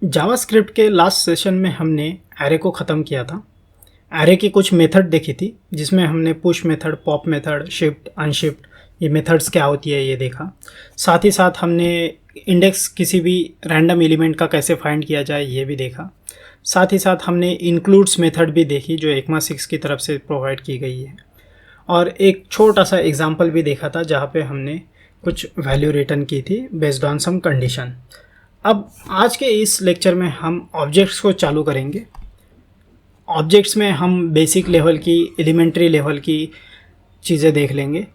JavaScript के last session में हमने एरे को ख़त्म किया था। एरे की कुछ मेथड देखी थी जिसमें हमने push method, pop method, shift, unshift ये मेथड्स क्या होती है ये देखा। साथ ही साथ हमने इंडेक्स किसी भी रैंडम एलिमेंट का कैसे फाइंड किया जाए ये भी देखा। साथ ही साथ हमने इंक्लूड्स मेथड भी देखी जो ECMA 6 की तरफ से प्रोवाइड की गई है, और एक छोटा सा एग्जाम्पल भी देखा था जहाँ पे हमने कुछ वैल्यू रिटर्न की थी बेस्ड ऑन सम कंडीशन। अब आज के इस लेक्चर में हम ऑब्जेक्ट्स को चालू करेंगे। ऑब्जेक्ट्स में हम बेसिक लेवल की, एलिमेंट्री लेवल की चीज़ें देख लेंगे।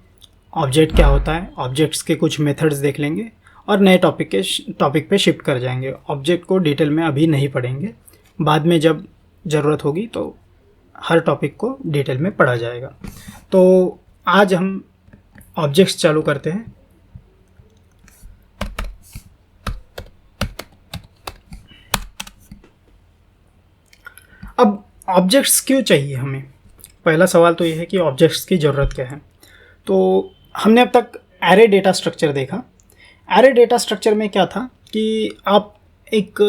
ऑब्जेक्ट क्या होता है, ऑब्जेक्ट्स के कुछ मेथड्स देख लेंगे और नए टॉपिक पे शिफ्ट कर जाएंगे। ऑब्जेक्ट को डिटेल में अभी नहीं पढ़ेंगे, बाद में जब ज़रूरत होगी तो हर टॉपिक को डिटेल में पढ़ा जाएगा। तो आज हम ऑब्जेक्ट्स चालू करते हैं। अब ऑब्जेक्ट्स क्यों चाहिए हमें? पहला सवाल तो ये है कि ऑब्जेक्ट्स की ज़रूरत क्या है। तो हमने अब तक एरे डेटा स्ट्रक्चर देखा। एरे डेटा स्ट्रक्चर में क्या था कि आप एक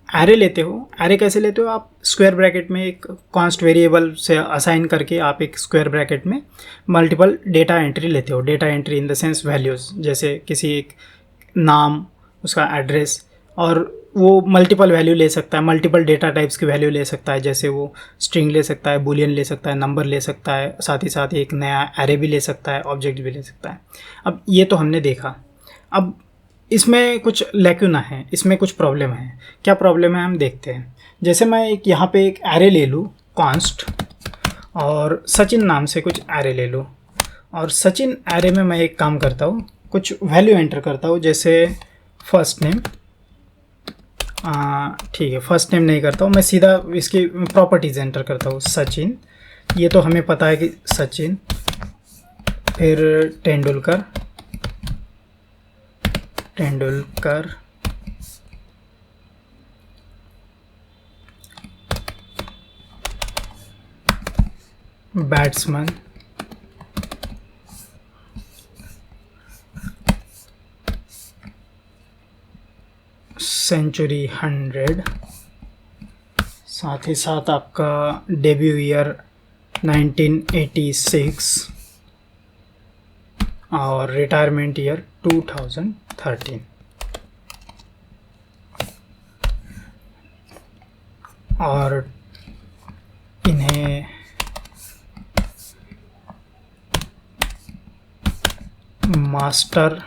एरे लेते हो। एरे कैसे लेते हो? आप स्क्वायर ब्रैकेट में एक कॉन्स्ट वेरिएबल से असाइन करके आप एक स्क्वायर ब्रैकेट में मल्टीपल डेटा एंट्री लेते हो। Data entry in the sense values, जैसे किसी एक नाम, उसका एड्रेस, और वो मल्टीपल वैल्यू ले सकता है, मल्टीपल डेटा टाइप्स की वैल्यू ले सकता है। जैसे वो स्ट्रिंग ले सकता है, बूलियन ले सकता है, नंबर ले सकता है, साथ ही साथ एक नया एरे भी ले सकता है, ऑब्जेक्ट भी ले सकता है। अब ये तो हमने देखा। अब इसमें कुछ लैक्यूना है, इसमें कुछ प्रॉब्लम है। क्या प्रॉब्लम है हम देखते हैं। जैसे मैं एक यहाँ पे एक एरे ले लूँ कॉन्स्ट, और सचिन नाम से कुछ एरे ले लूँ, और सचिन एरे में मैं एक काम करता हूँ, कुछ वैल्यू एंटर करता हूँ, जैसे फर्स्ट नेम। ठीक है, फर्स्ट नेम नहीं करता हूँ मैं, सीधा इसकी प्रॉपर्टीज़ एंटर करता हूँ। सचिन, ये तो हमें पता है कि सचिन, फिर तेंदुलकर, बैट्समैन, सेंचुरी 100, साथ ही साथ आपका डेब्यू ईयर 1986 और रिटायरमेंट ईयर 2013। और इन्हें मास्टर,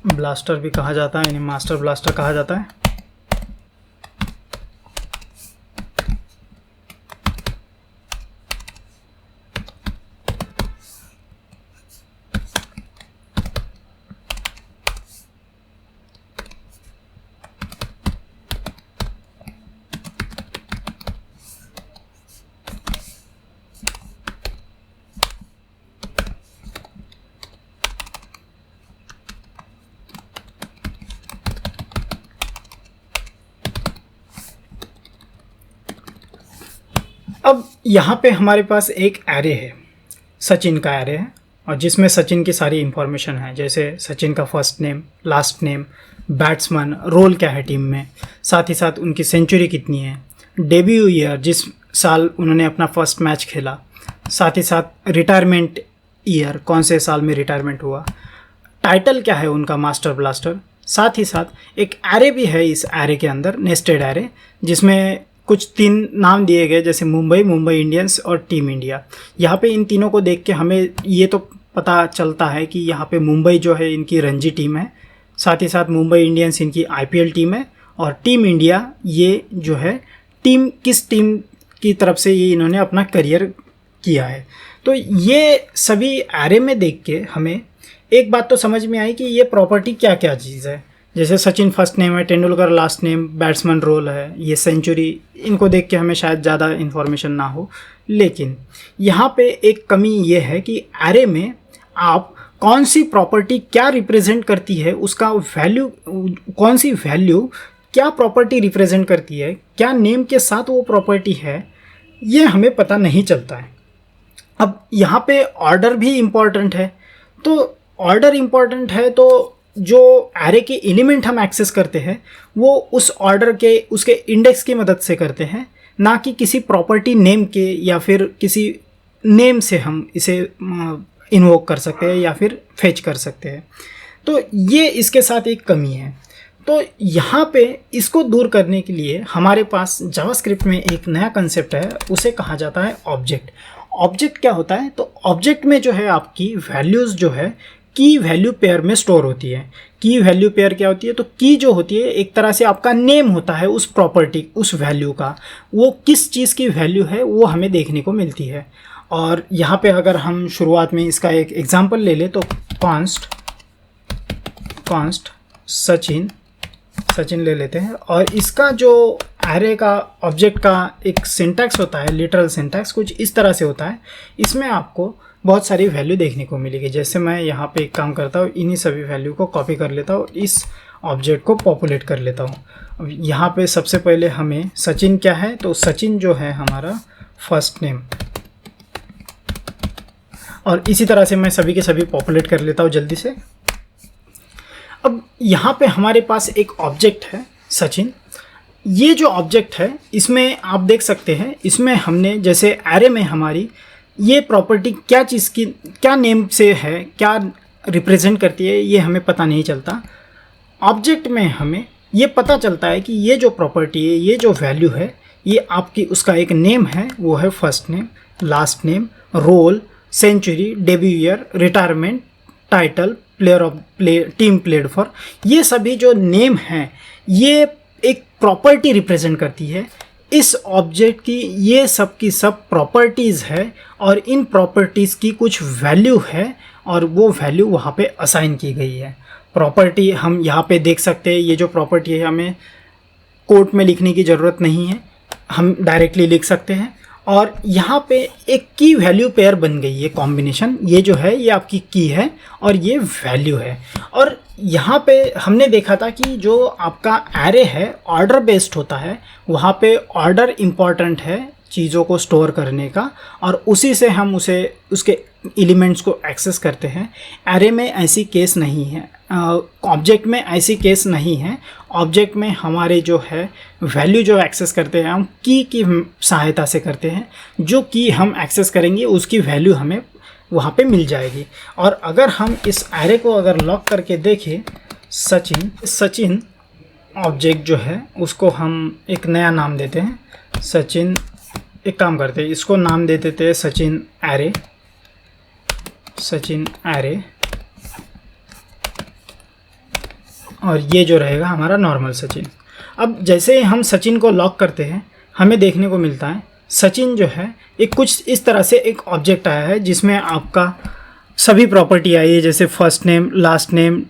ब्लास्टर भी कहा जाता है, इन्हें मास्टर ब्लास्टर कहा जाता है। अब यहाँ पे हमारे पास एक एरे है, सचिन का एरे है, और जिसमें सचिन की सारी इंफॉर्मेशन है, जैसे सचिन का first name, last name, batsman, role क्या है टीम में, साथ ही साथ उनकी सेंचुरी कितनी है, डेब्यू ईयर जिस साल उन्होंने अपना फर्स्ट मैच खेला, साथ ही साथ रिटायरमेंट ईयर कौन से साल में रिटायरमेंट हुआ, टाइटल क्या है उनका, मास्टर ब्लास्टर। साथ ही साथ एक एरे भी है इस एरे के अंदर, नेस्टेड एरे, जिसमें कुछ 3 नाम दिए गए, जैसे मुंबई इंडियंस और टीम इंडिया। यहाँ पे इन तीनों को देख के हमें ये तो पता चलता है कि यहाँ पे मुंबई जो है इनकी रणजी टीम है, साथ ही साथ मुंबई इंडियंस इनकी IPL टीम है, और टीम इंडिया ये जो है टीम, किस टीम की तरफ से ये इन्होंने अपना करियर किया है। तो ये सभी एरे में देख के हमें एक बात तो समझ में आई कि ये प्रॉपर्टी क्या क्या चीज़ है। जैसे सचिन फर्स्ट नेम है, Tendulkar last name, batsman role है, ये सेंचुरी, इनको देख के हमें शायद ज़्यादा इन्फॉर्मेशन ना हो। लेकिन यहाँ पे एक कमी ये है कि एरे में आप कौन सी प्रॉपर्टी क्या रिप्रेजेंट करती है, उसका वैल्यू, कौन सी वैल्यू क्या प्रॉपर्टी रिप्रेजेंट करती है, क्या नेम के साथ वो प्रॉपर्टी है, ये हमें पता नहीं चलता है। अब यहाँ पे ऑर्डर भी इम्पॉर्टेंट है। तो ऑर्डर इम्पॉर्टेंट है तो जो एरे के एलिमेंट हम एक्सेस करते हैं वो उस ऑर्डर के उसके इंडेक्स की मदद से करते हैं, ना कि किसी प्रॉपर्टी नेम के या फिर किसी नेम से हम इसे इन्वोक कर सकते हैं या फिर फेच कर सकते हैं। तो ये इसके साथ एक कमी है। तो यहाँ पे इसको दूर करने के लिए हमारे पास जावास्क्रिप्ट में एक नया कंसेप्ट है, उसे कहा जाता है ऑब्जेक्ट। ऑब्जेक्ट क्या होता है? तो ऑब्जेक्ट में जो है आपकी वैल्यूज़ जो है की वैल्यू पेयर में स्टोर होती है। की वैल्यू पेयर क्या होती है? तो की जो होती है एक तरह से आपका नेम होता है उस प्रॉपर्टी, उस वैल्यू का, वो किस चीज़ की वैल्यू है वो हमें देखने को मिलती है। और यहाँ पे अगर हम शुरुआत में इसका एक एग्जांपल ले लें तो कॉन्स्ट सचिन ले लेते हैं, और इसका जो एरे का ऑब्जेक्ट का एक सिंटैक्स होता है, लिटरल सिंटैक्स कुछ इस तरह से होता है। इसमें आपको बहुत सारी वैल्यू देखने को मिलेगी। जैसे मैं यहाँ पे एक काम करता हूँ, इन्हीं सभी वैल्यू को कॉपी कर लेता हूँ, इस ऑब्जेक्ट को पॉपुलेट कर लेता हूँ। अब यहाँ पे सबसे पहले हमें सचिन क्या है? तो सचिन जो है हमारा फर्स्ट नेम, और इसी तरह से मैं सभी के सभी पॉपुलेट कर लेता हूँ जल्दी से। अब यहाँ पे हमारे पास एक ऑब्जेक्ट है सचिन। ये जो ऑब्जेक्ट है इसमें आप देख सकते हैं, इसमें हमने जैसे एरे में हमारी ये प्रॉपर्टी क्या चीज़ की क्या नेम से है, क्या रिप्रेजेंट करती है, ये हमें पता नहीं चलता। ऑब्जेक्ट में हमें ये पता चलता है कि ये जो प्रॉपर्टी है, ये जो वैल्यू है, ये आपकी उसका एक नेम है, वो है first name, last name, role, century, debut year, retirement, title, player of team played for. ये सभी जो नेम हैं ये एक प्रॉपर्टी रिप्रेजेंट करती है इस ऑब्जेक्ट की। ये सब की सब प्रॉपर्टीज़ है और इन प्रॉपर्टीज़ की कुछ वैल्यू है और वो वैल्यू वहाँ पे असाइन की गई है। प्रॉपर्टी हम यहाँ पे देख सकते हैं, ये जो प्रॉपर्टी है हमें कोड में लिखने की ज़रूरत नहीं है, हम डायरेक्टली लिख सकते हैं। और यहाँ पे एक की वैल्यू पेयर बन गई है कॉम्बिनेशन। ये जो है ये आपकी की है और ये वैल्यू है। और यहाँ पे हमने देखा था कि जो आपका एरे है ऑर्डर बेस्ड होता है, वहाँ पे ऑर्डर इम्पॉर्टेंट है चीज़ों को स्टोर करने का, और उसी से हम उसके एलिमेंट्स को एक्सेस करते हैं। एरे में ऐसी केस नहीं है, ऑब्जेक्ट में ऐसी केस नहीं है। ऑब्जेक्ट में हमारे जो है वैल्यू जो एक्सेस करते हैं हम की सहायता से करते हैं। जो की हम एक्सेस करेंगे उसकी वैल्यू हमें वहाँ पे मिल जाएगी। और अगर हम इस एरे को अगर लॉक करके देखें, सचिन ऑब्जेक्ट जो है उसको हम एक नया नाम देते हैं, सचिन। एक काम करते हैं, इसको नाम दे देते हैं सचिन एरे, और ये जो रहेगा हमारा नॉर्मल सचिन। अब जैसे ही हम सचिन को लॉक करते हैं हमें देखने को मिलता है सचिन जो है एक कुछ इस तरह से एक ऑब्जेक्ट आया है जिसमें आपका सभी प्रॉपर्टी आई है, जैसे फर्स्ट नेम, लास्ट नेम,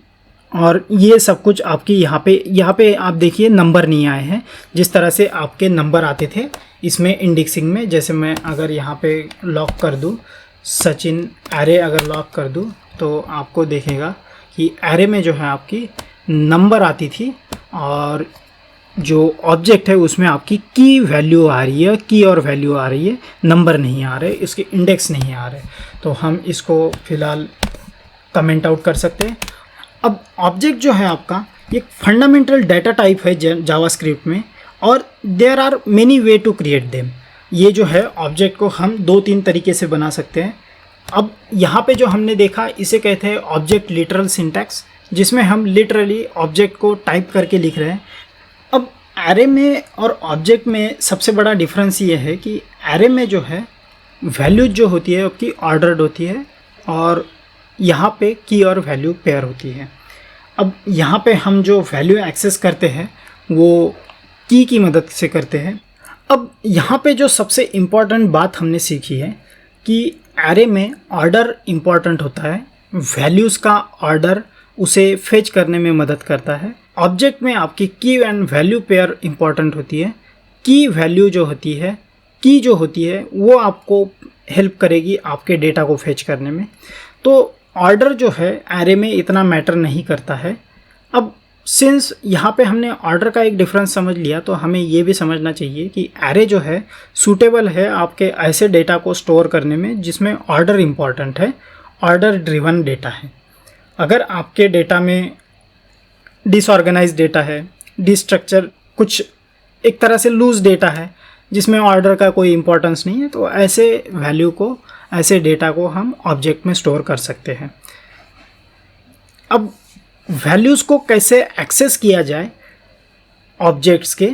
और ये सब कुछ आपकी यहाँ पे आप देखिए नंबर नहीं आए हैं जिस तरह से आपके नंबर आते थे इसमें इंडेक्सिंग में। जैसे मैं अगर यहाँ पे लॉक कर दूँ सचिन एरे, अगर लॉक कर दूँ तो आपको देखेगा कि एरे में जो है आपकी नंबर आती थी और जो ऑब्जेक्ट है उसमें आपकी की वैल्यू आ रही है, की और वैल्यू आ रही है, नंबर नहीं आ रहे, इसके इंडेक्स नहीं आ रहे। तो हम इसको फ़िलहाल कमेंट आउट कर सकते हैं। अब ऑब्जेक्ट जो है आपका एक फंडामेंटल डाटा टाइप है जावास्क्रिप्ट में, और there are many way to create them. ये जो है ऑब्जेक्ट को हम 2-3 तरीके से बना सकते हैं। अब यहाँ पे जो हमने देखा इसे कहते हैं ऑब्जेक्ट लिटरल सिंटैक्स, जिसमें हम लिटरली ऑब्जेक्ट को टाइप करके लिख रहे हैं। अब एरे में और ऑब्जेक्ट में सबसे बड़ा डिफरेंस ये है कि एरे में जो है वैल्यू जो होती है आपकी ऑर्डर्ड होती है, और यहाँ पे की और वैल्यू पेयर होती है। अब यहाँ पे हम जो वैल्यू एक्सेस करते हैं वो की मदद से करते हैं। अब यहाँ पे जो सबसे इम्पॉर्टेंट बात हमने सीखी है कि एरे में ऑर्डर इम्पॉर्टेंट होता है, वैल्यूज़ का ऑर्डर उसे फेच करने में मदद करता है। ऑब्जेक्ट में आपकी की एंड वैल्यू पेयर इम्पॉर्टेंट होती है। की वैल्यू जो होती है, की जो होती है वो आपको हेल्प करेगी आपके डेटा को फेच करने में। तो ऑर्डर जो है एरे में इतना मैटर नहीं करता है। अब सिंस यहाँ पे हमने ऑर्डर का एक डिफरेंस समझ लिया, तो हमें ये भी समझना चाहिए कि एरे जो है सूटेबल है आपके ऐसे डेटा को स्टोर करने में जिसमें ऑर्डर इम्पॉर्टेंट है, ऑर्डर ड्रिवन डेटा है। अगर आपके डेटा में डिसऑर्गेनाइज डेटा है, डिस्ट्रक्चर, कुछ एक तरह से लूज डेटा है जिसमें ऑर्डर का कोई इम्पोर्टेंस नहीं है, तो ऐसे वैल्यू को, ऐसे डेटा को हम ऑब्जेक्ट में स्टोर कर सकते हैं। अब वैल्यूज़ को कैसे एक्सेस किया जाए ऑब्जेक्ट्स के,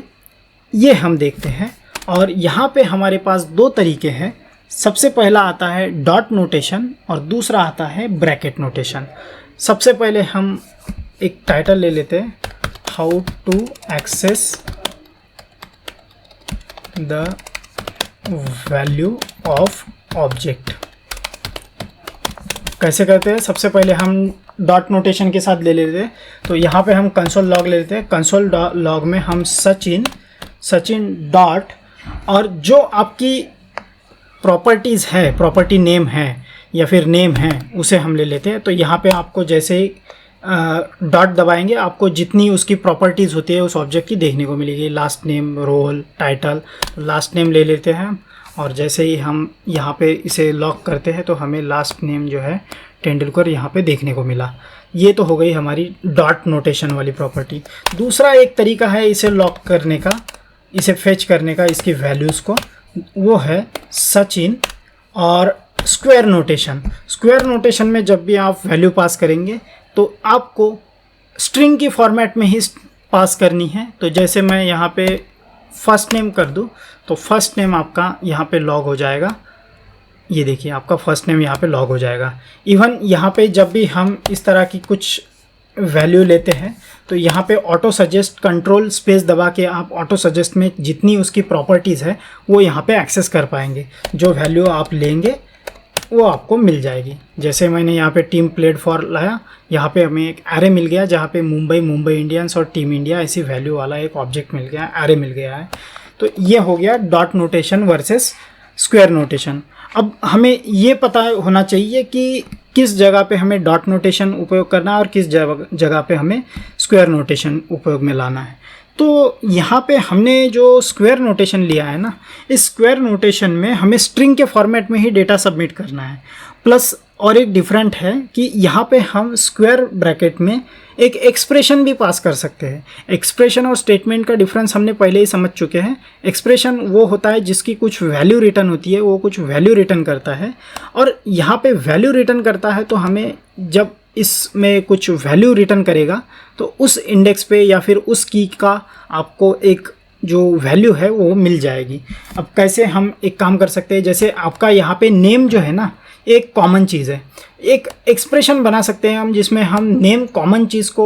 ये हम देखते हैं। और यहाँ पे हमारे पास दो तरीके हैं। सबसे पहला आता है डॉट नोटेशन और दूसरा आता है ब्रैकेट नोटेशन। सबसे पहले हम एक टाइटल ले लेते हैं, how to access the value of object. कैसे करते हैं? सबसे पहले हम डॉट नोटेशन के साथ ले लेते हैं। तो यहाँ पे हम कंसोल लॉग ले लेते हैं। कंसोल लॉग में हम सचिन डॉट, और जो आपकी प्रॉपर्टीज़ है, प्रॉपर्टी नेम है या फिर नेम है, उसे हम ले लेते हैं। तो यहाँ पे आपको जैसे ही डॉट दबाएंगे आपको जितनी उसकी प्रॉपर्टीज़ होती है उस ऑब्जेक्ट की देखने को मिलेगी। Last name, role, title. Last name ले लेते हैं हम, और जैसे ही हम यहाँ पे इसे लॉक करते हैं तो हमें लास्ट नेम जो है तेंदुलकर यहाँ पे देखने को मिला। ये तो हो गई हमारी डॉट नोटेशन वाली प्रॉपर्टी। दूसरा एक तरीका है इसे लॉक करने का, इसे फेच करने का, इसकी वैल्यूज़ को, वो है सचिन और स्क्वायर नोटेशन। स्क्वायर नोटेशन में जब भी आप वैल्यू पास करेंगे तो आपको स्ट्रिंग की फॉर्मेट में ही पास करनी है। तो जैसे मैं यहाँ पे फर्स्ट नेम कर दूँ तो फर्स्ट नेम आपका यहाँ पे लॉग हो जाएगा। ये देखिए आपका फर्स्ट नेम यहाँ पे लॉग हो जाएगा। इवन यहाँ पे जब भी हम इस तरह की कुछ वैल्यू लेते हैं तो यहाँ पे ऑटो सजेस्ट, कंट्रोल स्पेस दबा के आप ऑटो सजेस्ट में जितनी उसकी प्रॉपर्टीज़ है वो यहाँ पे एक्सेस कर पाएंगे। जो वैल्यू आप लेंगे वो आपको मिल जाएगी। जैसे मैंने यहाँ पे टीम प्लेड फॉर लाया, यहाँ पे हमें एक एरे मिल गया जहाँ पे मुंबई इंडियंस और टीम इंडिया ऐसी वैल्यू वाला एक ऑब्जेक्ट मिल गया, एरे मिल गया है। तो ये हो गया dot notation versus square notation. अब हमें ये पता होना चाहिए कि किस जगह पे हमें डॉट नोटेशन उपयोग करना है और किस जगह पे हमें स्क्वायर नोटेशन उपयोग में लाना है। तो यहाँ पे हमने जो स्क्वायर नोटेशन लिया है ना, इस स्क्वायर नोटेशन में हमें स्ट्रिंग के फॉर्मेट में ही डेटा सबमिट करना है। प्लस और एक डिफरेंट है कि यहाँ पे हम स्क्वायर ब्रैकेट में एक एक्सप्रेशन भी पास कर सकते हैं। एक्सप्रेशन और स्टेटमेंट का डिफरेंस हमने पहले ही समझ चुके हैं। एक्सप्रेशन वो होता है जिसकी कुछ वैल्यू रिटर्न होती है, वो कुछ वैल्यू रिटर्न करता है, और यहाँ पे वैल्यू रिटर्न करता है तो हमें जब इसमें कुछ वैल्यू रिटर्न करेगा तो उस इंडेक्स पे या फिर उस की का आपको एक जो वैल्यू है वो मिल जाएगी। अब कैसे हम एक काम कर सकते हैं, जैसे आपका यहाँ पे नेम जो है ना एक कॉमन चीज़ है, एक एक्सप्रेशन बना सकते हैं हम जिसमें हम नेम कॉमन चीज़ को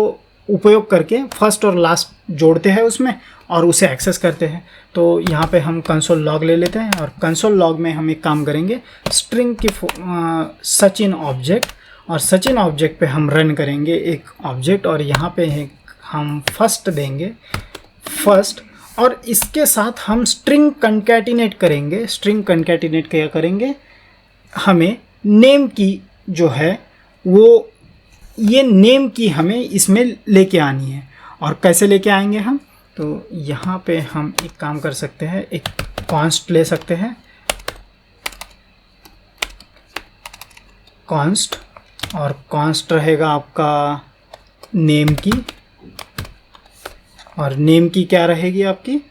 उपयोग करके फर्स्ट और लास्ट जोड़ते हैं उसमें और उसे एक्सेस करते हैं। तो यहाँ पे हम कंसोल लॉग ले लेते हैं और कंसोल लॉग में हम एक काम करेंगे, स्ट्रिंग की सचिन ऑब्जेक्ट, और सचिन ऑब्जेक्ट पे हम रन करेंगे एक ऑब्जेक्ट, और यहाँ पे हम फर्स्ट देंगे फर्स्ट, और इसके साथ हम स्ट्रिंग कंकैटिनेट करेंगे। स्ट्रिंग कंकैटिनेट क्या करेंगे, हमें नेम की जो है वो, ये नेम की हमें इसमें लेके आनी है। और कैसे लेके आएंगे हम, तो यहाँ पे हम एक काम कर सकते हैं, एक कॉन्स्ट ले सकते हैं, कॉन्स्ट, और कॉन्स्ट रहेगा आपका नेम की, और नेम की क्या रहेगी आपकी,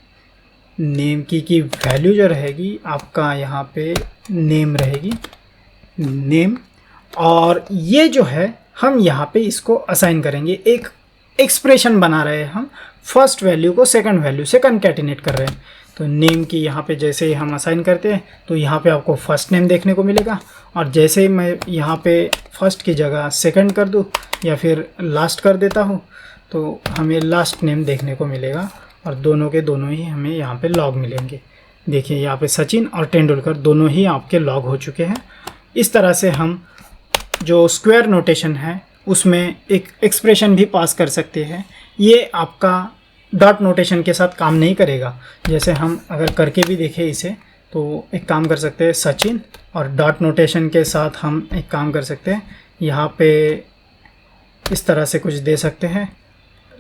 नेम की वैल्यू जो रहेगी आपका यहाँ पे नेम रहेगी, नेम। और ये जो है हम यहाँ पे इसको असाइन करेंगे, एक एक्सप्रेशन बना रहे हैं हम, फर्स्ट वैल्यू को सेकंड वैल्यू से कंकैटिनेट कर रहे हैं। तो नेम की यहाँ पे जैसे ही हम असाइन करते हैं तो यहाँ पे आपको फर्स्ट नेम देखने को मिलेगा, और जैसे ही मैं यहाँ पे फर्स्ट की जगह सेकंड कर दूँ या फिर लास्ट कर देता हूँ तो हमें लास्ट नेम देखने को मिलेगा, और दोनों के दोनों ही हमें यहाँ पे लॉग मिलेंगे। देखिए यहाँ पे सचिन और तेंदुलकर दोनों ही आपके लॉग हो चुके हैं। इस तरह से हम जो स्क्वायर नोटेशन है उसमें एक एक्सप्रेशन भी पास कर सकते हैं। ये आपका डॉट नोटेशन के साथ काम नहीं करेगा। जैसे हम अगर करके भी देखें इसे तो एक काम कर सकते हैं सचिन, और डॉट नोटेशन के साथ हम एक काम कर सकते हैं, यहाँ पे इस तरह से कुछ दे सकते हैं,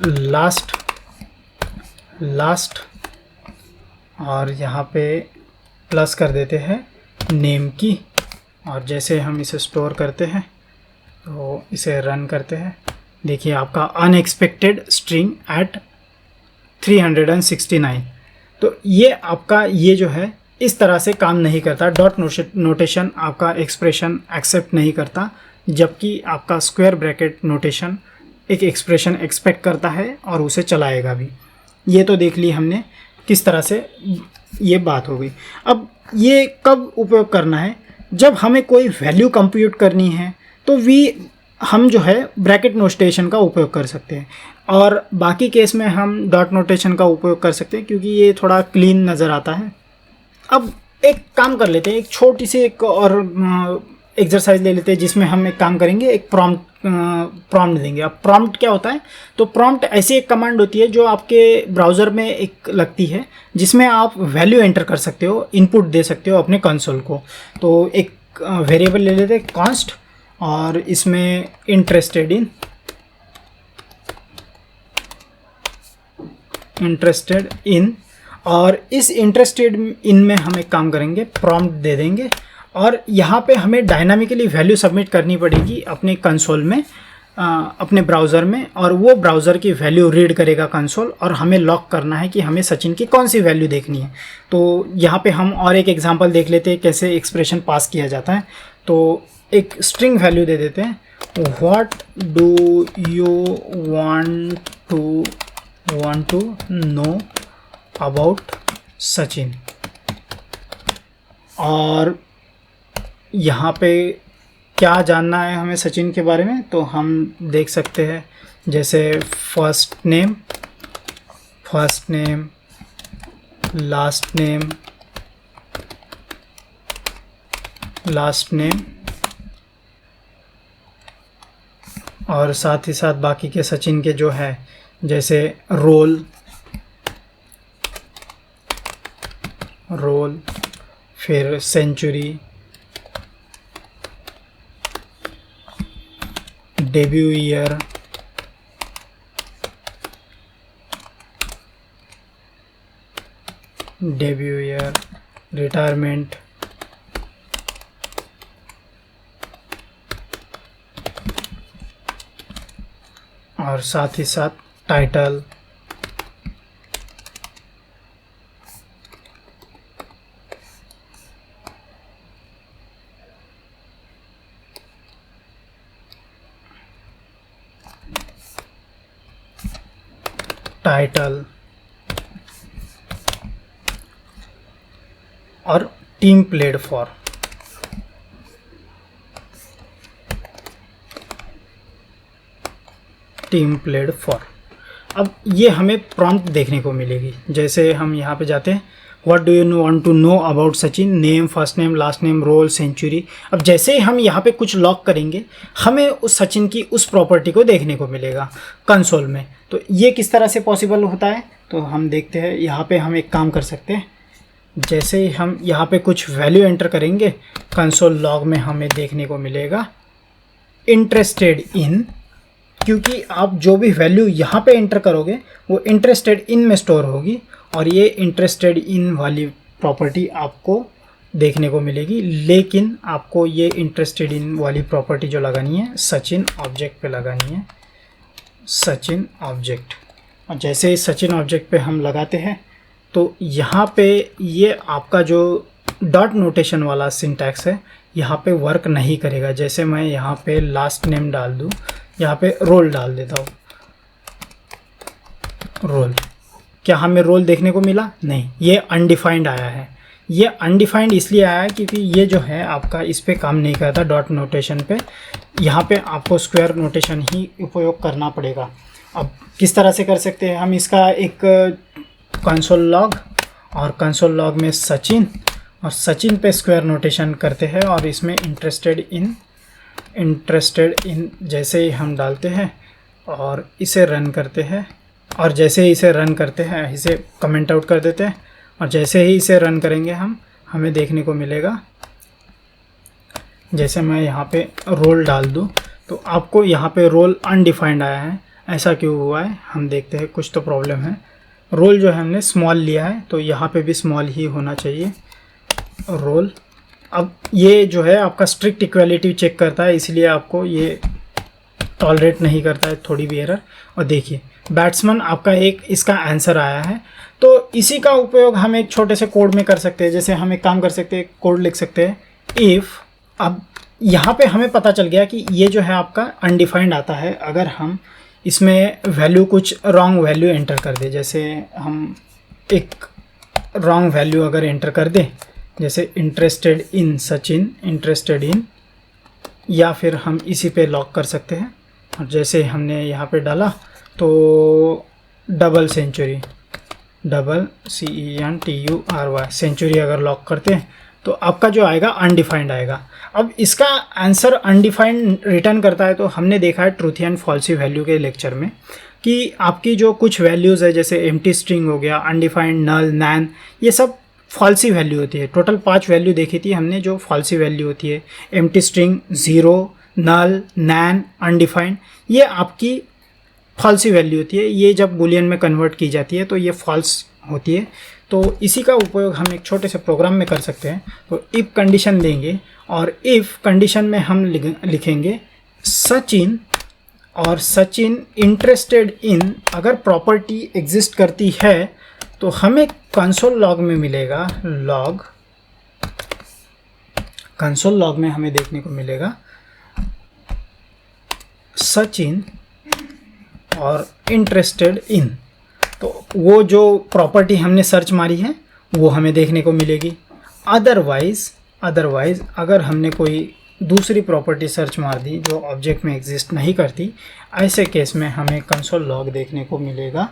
लास्ट और यहाँ पे प्लस कर देते हैं नेम की, और जैसे हम इसे स्टोर करते हैं तो इसे रन करते हैं, देखिए आपका अनएक्सपेक्टेड स्ट्रिंग एट 369। तो ये आपका ये जो है इस तरह से काम नहीं करता, डॉट नोटेशन आपका एक्सप्रेशन एक्सेप्ट नहीं करता, जबकि आपका स्क्वायर ब्रैकेट नोटेशन एक एक्सप्रेशन एक्सपेक्ट करता है और उसे चलाएगा भी। ये तो देख ली हमने किस तरह से ये बात हो गई। अब ये कब उपयोग करना है, जब हमें कोई वैल्यू कंप्यूट करनी है तो हम जो है ब्रैकेट नोटेशन का उपयोग कर सकते हैं, और बाकी केस में हम डॉट नोटेशन का उपयोग कर सकते हैं क्योंकि ये थोड़ा क्लीन नज़र आता है। अब एक काम कर लेते हैं, एक छोटी सी एक और एक्सरसाइज ले लेते हैं जिसमें हम एक काम करेंगे, एक प्रॉम्प्ट देंगे। अब प्रॉम्प्ट क्या होता है, तो प्रॉम्प्ट ऐसी एक कमांड होती है जो आपके ब्राउज़र में एक लगती है जिसमें आप वैल्यू एंटर कर सकते हो, इनपुट दे सकते हो अपने कंसोल को। तो एक वेरिएबल ले लेते हैं कॉन्स्ट, और इसमें इंटरेस्टेड इन, और इस इंटरेस्टेड इन में हम एक काम करेंगे, प्रॉम्प्ट दे देंगे, और यहाँ पे हमें डायनामिकली वैल्यू सबमिट करनी पड़ेगी अपने कंसोल में, अपने ब्राउज़र में, और वो ब्राउज़र की वैल्यू रीड करेगा कंसोल, और हमें लॉक करना है कि हमें सचिन की कौन सी वैल्यू देखनी है। तो यहाँ पे हम और एक एग्जांपल देख लेते हैं कैसे एक्सप्रेशन पास किया जाता है। तो एक स्ट्रिंग वैल्यू दे देते हैं, what do you want to know about Sachin, और यहाँ पे क्या जानना है हमें सचिन के बारे में, तो हम देख सकते हैं जैसे फर्स्ट नेम, लास्ट नेम, और साथ ही साथ बाकी के सचिन के जो है जैसे रोल, फिर सेंचुरी, डेब्यू ईयर, रिटायरमेंट, और साथ ही साथ टाइटल, और टीम प्लेड फॉर। अब ये हमें प्रॉम्प्ट देखने को मिलेगी। जैसे हम यहाँ पे जाते हैं, what do you want to know about Sachin, name, first name, last name, role, century. अब जैसे ही हम यहाँ पे कुछ लॉक करेंगे हमें उस सचिन की उस प्रॉपर्टी को देखने को मिलेगा कंसोल में। तो ये किस तरह से पॉसिबल होता है, तो हम देखते हैं। यहाँ पे हम एक काम कर सकते हैं, जैसे ही हम यहाँ पे कुछ वैल्यू एंटर करेंगे कंसोल लॉग में हमें देखने को मिलेगा इंटरेस्टेड इन, क्योंकि आप जो भी वैल्यू यहाँ पे एंटर करोगे वो इंटरेस्टेड इन में स्टोर होगी, और ये इंटरेस्टेड इन वाली प्रॉपर्टी आपको देखने को मिलेगी। लेकिन आपको ये इंटरेस्टेड इन वाली प्रॉपर्टी जो लगानी है सचिन ऑब्जेक्ट पे लगानी है, सचिन ऑब्जेक्ट। और जैसे ही सचिन ऑब्जेक्ट पे हम लगाते हैं तो यहाँ पे ये आपका जो डॉट नोटेशन वाला सिंटैक्स है यहाँ पे वर्क नहीं करेगा। जैसे मैं यहाँ पे लास्ट नेम डाल दूँ, यहाँ पे रोल डाल देता हूँ, रोल, क्या हमें रोल देखने को मिला? नहीं, ये अनडिफाइंड आया है। ये अनडिफाइंड इसलिए आया है क्योंकि ये जो है आपका इस पे काम नहीं करता डॉट नोटेशन पे। यहाँ पे आपको स्क्वायर नोटेशन ही उपयोग करना पड़ेगा। अब किस तरह से कर सकते हैं हम इसका, एक कंसोल लॉग, और कंसोल लॉग में सचिन, और सचिन पे स्क्वायर नोटेशन करते हैं, और इसमें इंटरेस्टेड इन जैसे ही हम डालते हैं और इसे रन करते हैं, और जैसे ही इसे रन करते हैं इसे कमेंट आउट कर देते हैं, और जैसे ही इसे रन करेंगे हमें देखने को मिलेगा, जैसे मैं यहाँ पे रोल डाल दूँ तो आपको यहाँ पे रोल अनडिफाइंड आया है। ऐसा क्यों हुआ है हम देखते हैं, कुछ तो प्रॉब्लम है। रोल जो है हमने स्मॉल लिया है तो यहाँ पे भी स्मॉल ही होना चाहिए रोल। अब ये जो है आपका स्ट्रिक्ट इक्वालिटी चेक करता है, इसलिए आपको ये टॉलरेट नहीं करता है थोड़ी भी एरर। और देखिए बैट्समैन आपका एक इसका आंसर आया है। तो इसी का उपयोग हम एक छोटे से कोड में कर सकते हैं। जैसे हम एक काम कर सकते हैं, कोड लिख सकते हैं इफ़, अब यहाँ पे हमें पता चल गया कि ये जो है आपका अनडिफाइंड आता है अगर हम इसमें वैल्यू कुछ रॉन्ग वैल्यू एंटर कर दें। जैसे हम एक रॉन्ग वैल्यू अगर एंटर कर दें, जैसे interested in Sachin, interested in, या फिर हम इसी पे लॉक कर सकते हैं। और जैसे हमने यहाँ पे डाला तो double century, double CENTURY century अगर लॉक करते हैं तो आपका जो आएगा अनडिफाइंड आएगा। अब इसका आंसर अनडिफाइंड रिटर्न करता है। तो हमने देखा है ट्रूथ एंड फॉल्सी वैल्यू के लेक्चर में कि आपकी जो कुछ वैल्यूज़ है जैसे एम्प्टी स्ट्रिंग हो गया, अनडिफाइंड, नल, नैन, ये सब फॉल्सी वैल्यू होती है। टोटल 5 वैल्यू देखी थी हमने जो फॉल्सी वैल्यू होती है। एम्प्टी स्ट्रिंग, ज़ीरो, नल, नैन, अनडिफाइंड, ये आपकी फॉल्सी वैल्यू होती है। ये जब बूलियन में कन्वर्ट की जाती है तो ये फॉल्स होती है। तो इसी का उपयोग हम एक छोटे से प्रोग्राम में कर सकते हैं। तो इफ़ कंडीशन देंगे और इफ़ कंडीशन में हम लिखेंगे सचिन, और सचिन इंटरेस्टेड इन अगर प्रॉपर्टी एग्जिस्ट करती है तो हमें कंसोल लॉग में मिलेगा, लॉग कंसोल लॉग में हमें देखने को मिलेगा सचिन और इंटरेस्टेड इन। तो वो जो प्रॉपर्टी हमने सर्च मारी है वो हमें देखने को मिलेगी। अदरवाइज अगर हमने कोई दूसरी प्रॉपर्टी सर्च मार दी जो ऑब्जेक्ट में एग्जिस्ट नहीं करती, ऐसे केस में हमें कंसोल लॉग देखने को मिलेगा।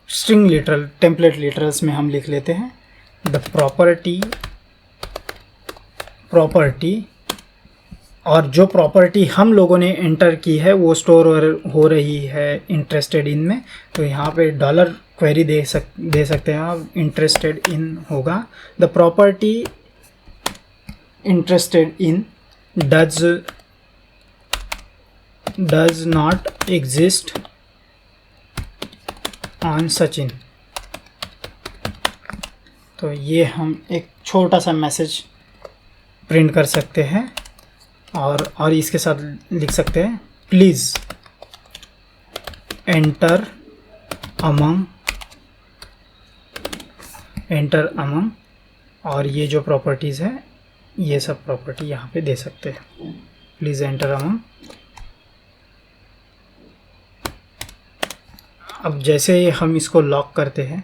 स्ट्रिंग लिटरल, टेम्पलेट लिटरल्स में हम लिख लेते हैं द प्रॉपर्टी, और जो प्रॉपर्टी हम लोगों ने एंटर की है वो स्टोर हो रही है इंटरेस्टेड इन में। तो यहाँ पे डॉलर क्वेरी दे सकते हैं आप, इंटरेस्टेड इन होगा। The property interested in does not exist on Sachin. तो ये हम एक छोटा सा मैसेज प्रिंट कर सकते हैं और इसके साथ लिख सकते हैं प्लीज़ एंटर अमंग, और ये जो प्रॉपर्टीज़ है ये सब प्रॉपर्टी यहाँ पे दे सकते हैं, प्लीज़ एंटर अमंग। अब जैसे हम इसको लॉक करते हैं,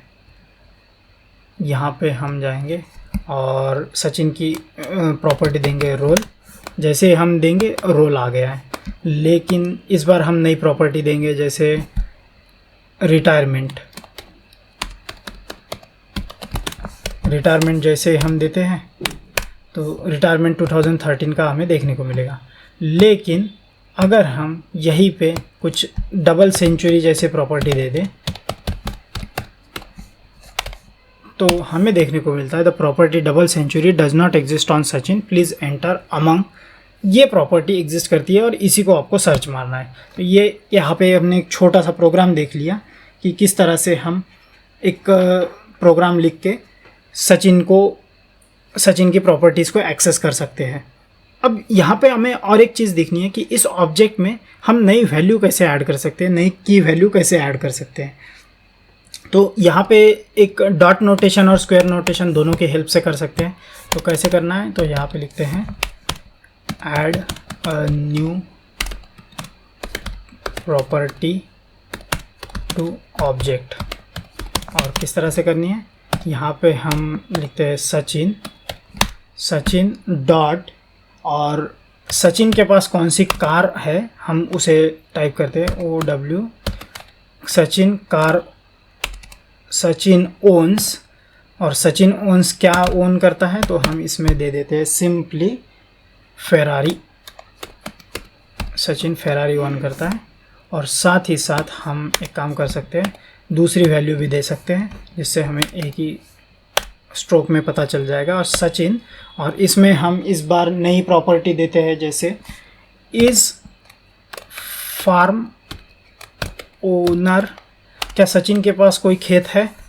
यहाँ पे हम जाएंगे और सचिन की प्रॉपर्टी देंगे रोल। जैसे हम देंगे रोल आ गया है, लेकिन इस बार हम नई प्रॉपर्टी देंगे जैसे रिटायरमेंट। जैसे हम देते हैं तो रिटायरमेंट 2013 का हमें देखने को मिलेगा। लेकिन अगर हम यहीं पे कुछ डबल सेंचुरी जैसे प्रॉपर्टी दे दें तो हमें देखने को मिलता है the property double century does not exist on Sachin, please enter among. ये प्रॉपर्टी एग्जिस्ट करती है और इसी को आपको सर्च मारना है। तो ये यहाँ पे हमने एक छोटा सा प्रोग्राम देख लिया कि किस तरह से हम एक प्रोग्राम लिख के सचिन की प्रॉपर्टीज़ को एक्सेस कर सकते हैं। अब यहाँ पे हमें और एक चीज़ देखनी है कि इस ऑब्जेक्ट में हम नई वैल्यू कैसे ऐड कर सकते हैं, नई की वैल्यू कैसे ऐड कर सकते हैं। तो यहाँ पे एक डॉट नोटेशन और स्क्वायर नोटेशन दोनों की हेल्प से कर सकते हैं। तो कैसे करना है, तो यहाँ पे लिखते हैं add a new property to object. और किस तरह से करनी है, यहाँ पे हम लिखते हैं सचिन डॉट, और सचिन के पास कौन सी कार है हम उसे टाइप करते हैं OW, Sachin car, Sachin owns, और सचिन ओन्स क्या ओन करता है तो हम इसमें दे देते हैं simply Ferrari. Sachin Ferrari own करता है। और साथ ही साथ हम एक काम कर सकते हैं, दूसरी वैल्यू भी दे सकते हैं जिससे हमें एक ही स्ट्रोक में पता चल जाएगा। और सचिन, और इसमें हम इस बार नई प्रॉपर्टी देते हैं जैसे इज़ फार्म ओनर, क्या सचिन के पास कोई खेत है?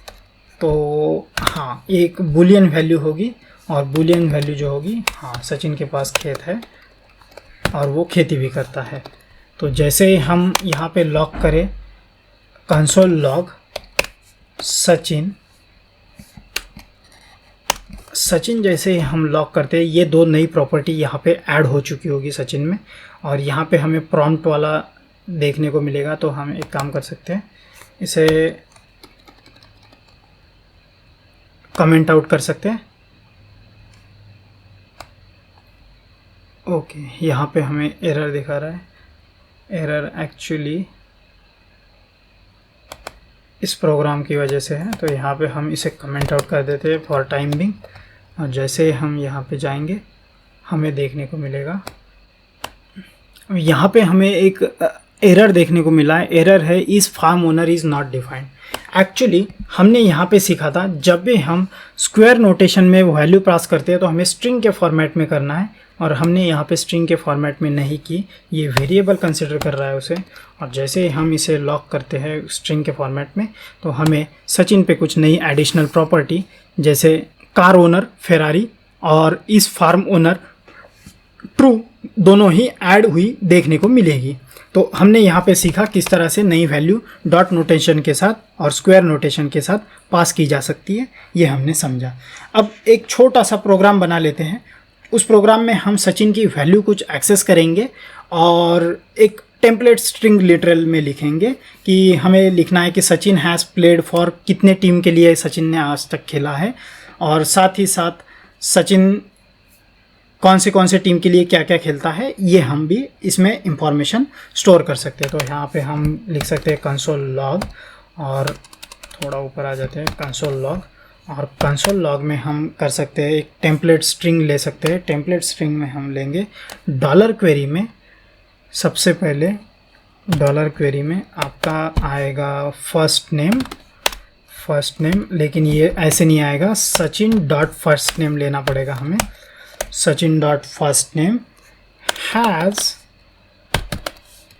तो हाँ, एक बुलियन वैल्यू होगी, और बुलियन वैल्यू जो होगी, हाँ सचिन के पास खेत है और वो खेती भी करता है। तो जैसे ही हम यहाँ पे लॉग करें कंसोल लॉग सचिन, जैसे ही हम लॉग करते हैं ये दो नई प्रॉपर्टी यहाँ पे ऐड हो चुकी होगी सचिन में, और यहाँ पे हमें प्रॉम्प्ट वाला देखने को मिलेगा। तो हम एक काम कर सकते हैं, इसे कमेंट आउट कर सकते हैं। ओके, यहाँ पे हमें एरर दिखा रहा है, एरर एक्चुअली इस प्रोग्राम की वजह से है। तो यहाँ पे हम इसे कमेंट आउट कर देते हैं फॉर टाइम बिंग, और जैसे हम यहाँ पे जाएंगे हमें देखने को मिलेगा, यहाँ पे हमें एक एरर देखने को मिला है। एरर है इस form owner is not defined. Actually हमने यहाँ पे सीखा था जब भी हम स्क्वायर नोटेशन में वैल्यू पास करते हैं तो हमें स्ट्रिंग के फॉर्मेट में करना है, और हमने यहाँ पे स्ट्रिंग के फॉर्मेट में नहीं की, ये वेरिएबल कंसिडर कर रहा है उसे। और जैसे ही हम इसे लॉक करते हैं स्ट्रिंग के फॉर्मेट में तो हमें सचिन पे कुछ नई एडिशनल प्रॉपर्टी जैसे कार ओनर फेरारी और इस फार्म ओनर ट्रू दोनों ही ऐड हुई देखने को मिलेगी। तो हमने यहाँ पे सीखा किस तरह से नई वैल्यू डॉट नोटेशन के साथ और स्क्वायर नोटेशन के साथ पास की जा सकती है, ये हमने समझा। अब एक छोटा सा प्रोग्राम बना लेते हैं। उस प्रोग्राम में हम सचिन की वैल्यू कुछ एक्सेस करेंगे और एक टेम्पलेट स्ट्रिंग लिटरल में लिखेंगे कि हमें लिखना है कि सचिन हैज़ प्लेड फॉर कितने टीम के लिए सचिन ने आज तक खेला है, और साथ ही साथ सचिन कौन से टीम के लिए क्या क्या खेलता है, ये हम भी इसमें इंफॉर्मेशन स्टोर कर सकते हैं। तो यहाँ पे हम लिख सकते हैं कंसोल लॉग, और थोड़ा ऊपर आ जाते हैं कंसोल लॉग, और कंसोल लॉग में हम कर सकते हैं एक टेम्पलेट स्ट्रिंग ले सकते हैं। टेम्पलेट स्ट्रिंग में हम लेंगे डॉलर क्वेरी में, सबसे पहले डॉलर क्वेरी में आपका आएगा फर्स्ट नेम, लेकिन ये ऐसे नहीं आएगा, सचिन डॉट फर्स्ट नेम लेना पड़ेगा हमें। Sachin dot first name has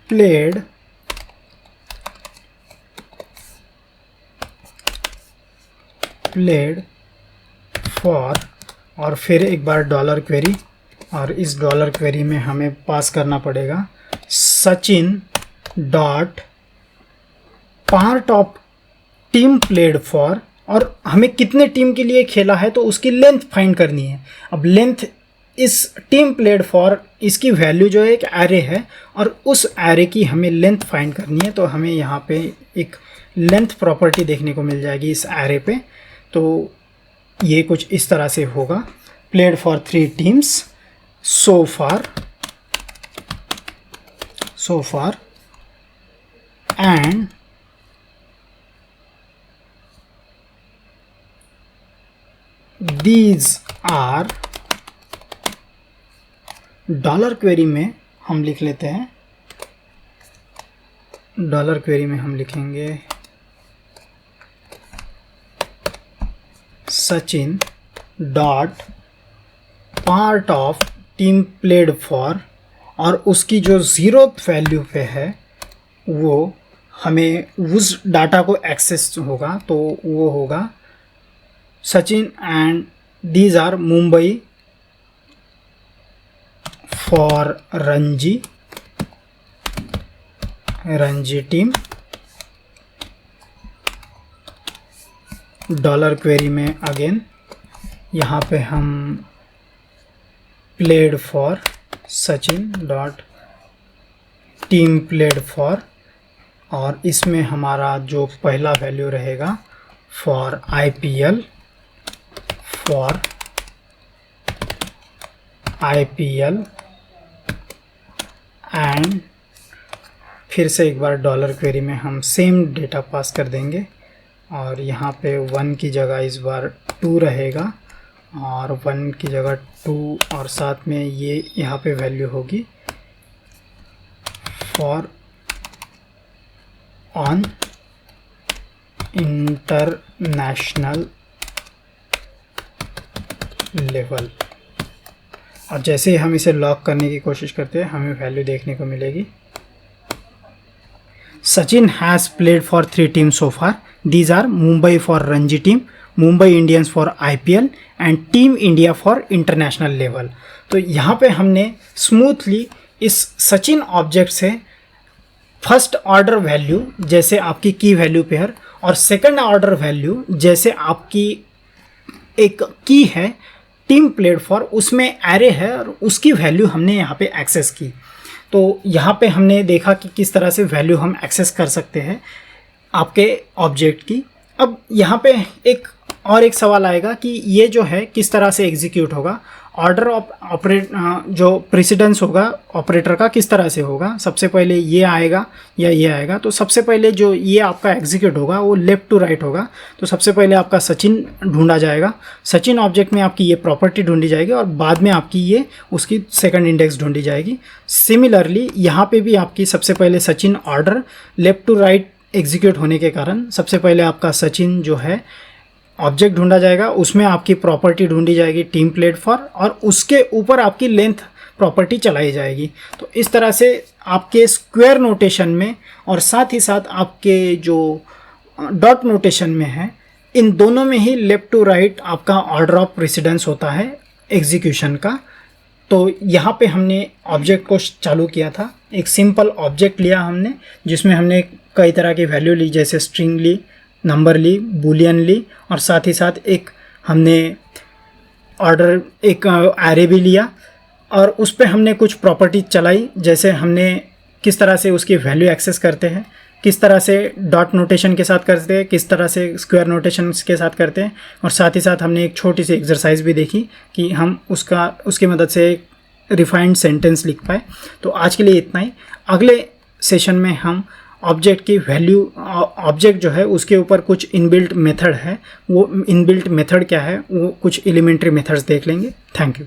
played for, और फिर एक बार डॉलर क्वेरी, और इस डॉलर क्वेरी में हमें पास करना पड़ेगा Sachin dot part of team played for, और हमें कितने टीम के लिए खेला है तो उसकी लेंथ फाइंड करनी है। अब लेंथ इस टीम प्लेड फॉर, इसकी वैल्यू जो है एक एरे है और उस एरे की हमें लेंथ फाइंड करनी है। तो हमें यहाँ पे एक लेंथ प्रॉपर्टी देखने को मिल जाएगी इस एरे पे। तो ये कुछ इस तरह से होगा, played for 3 teams so far and these are, dollar query में हम लिख लेते हैं, डॉलर क्वेरी में हम लिखेंगे Sachin dot part of team played for, और उसकी जो 0th वैल्यू पे है वो हमें उस डाटा को एक्सेस होगा, तो वो होगा Sachin and these are Mumbai for Ranji team. Dollar query में अगेन यहाँ पे हम played for Sachin dot team played for, और इसमें हमारा जो पहला वैल्यू रहेगा फॉर IPL एंड फिर से एक बार डॉलर क्वेरी में हम सेम डेटा पास कर देंगे, और यहाँ पे 1 की जगह इस बार 2 रहेगा, और 1 की जगह 2, और साथ में ये यहाँ पे वैल्यू होगी फॉर ऑन इंटरनेशनल लेवल। और जैसे ही हम इसे लॉक करने की कोशिश करते हैं हमें वैल्यू देखने को मिलेगी Sachin has played for 3 teams so far. These are Mumbai for Ranji team, Mumbai Indians for IPL and Team India for international level. तो यहाँ पे हमने स्मूथली इस सचिन ऑब्जेक्ट से फर्स्ट ऑर्डर वैल्यू जैसे आपकी की वैल्यू पेयर और सेकंड ऑर्डर वैल्यू जैसे आपकी एक की है टीम प्लेड फॉर, उसमें एरे है और उसकी वैल्यू हमने यहाँ पे एक्सेस की। तो यहाँ पे हमने देखा कि किस तरह से वैल्यू हम एक्सेस कर सकते हैं आपके ऑब्जेक्ट की। अब यहाँ पे एक सवाल आएगा कि ये जो है किस तरह से एग्जीक्यूट होगा, ऑर्डर ऑफ ऑपरेट जो प्रेसिडेंस होगा ऑपरेटर का किस तरह से होगा। सबसे पहले ये आएगा या ये आएगा, तो सबसे पहले जो ये आपका एग्जीक्यूट होगा वो लेफ़्ट टू राइट होगा। तो सबसे पहले आपका सचिन ढूंढा जाएगा, सचिन ऑब्जेक्ट में आपकी ये प्रॉपर्टी ढूंढी जाएगी और बाद में आपकी ये उसकी सेकंड इंडेक्स ढूंढी जाएगी। सिमिलरली यहाँ पे भी आपकी सबसे पहले Sachin order left to right execute होने के कारण सबसे पहले आपका सचिन जो है ऑब्जेक्ट ढूंढा जाएगा, उसमें आपकी प्रॉपर्टी ढूंढी जाएगी टीम प्लेड फॉर और उसके ऊपर आपकी लेंथ प्रॉपर्टी चलाई जाएगी। तो इस तरह से आपके स्क्वायर नोटेशन में और साथ ही साथ आपके जो डॉट नोटेशन में है, इन दोनों में ही लेफ़्ट टू राइट आपका ऑर्डर ऑफ प्रेसिडेंस होता है एग्जीक्यूशन का। तो यहाँ पे हमने ऑब्जेक्ट को चालू किया था, एक सिंपल ऑब्जेक्ट लिया हमने जिसमें हमने कई तरह की वैल्यू ली, जैसे स्ट्रिंग ली, नंबर ली, बूलियन ली और साथ ही साथ एक हमने ऑर्डर एक एरे भी लिया और उस पर हमने कुछ प्रॉपर्टी चलाई, जैसे हमने किस तरह से उसकी वैल्यू एक्सेस करते हैं, किस तरह से डॉट नोटेशन के साथ करते हैं, किस तरह से स्क्वायर नोटेशन के साथ करते हैं और साथ ही साथ हमने एक छोटी सी एक्सरसाइज भी देखी कि हम उसकी मदद से एक रिफाइंड सेंटेंस लिख पाए। तो आज के लिए इतना ही। अगले सेशन में हम ऑब्जेक्ट की वैल्यू, ऑब्जेक्ट जो है उसके ऊपर कुछ इनबिल्ट मेथड है, वो इनबिल्ट मेथड क्या है वो कुछ एलिमेंट्री मेथड्स देख लेंगे। Thank you.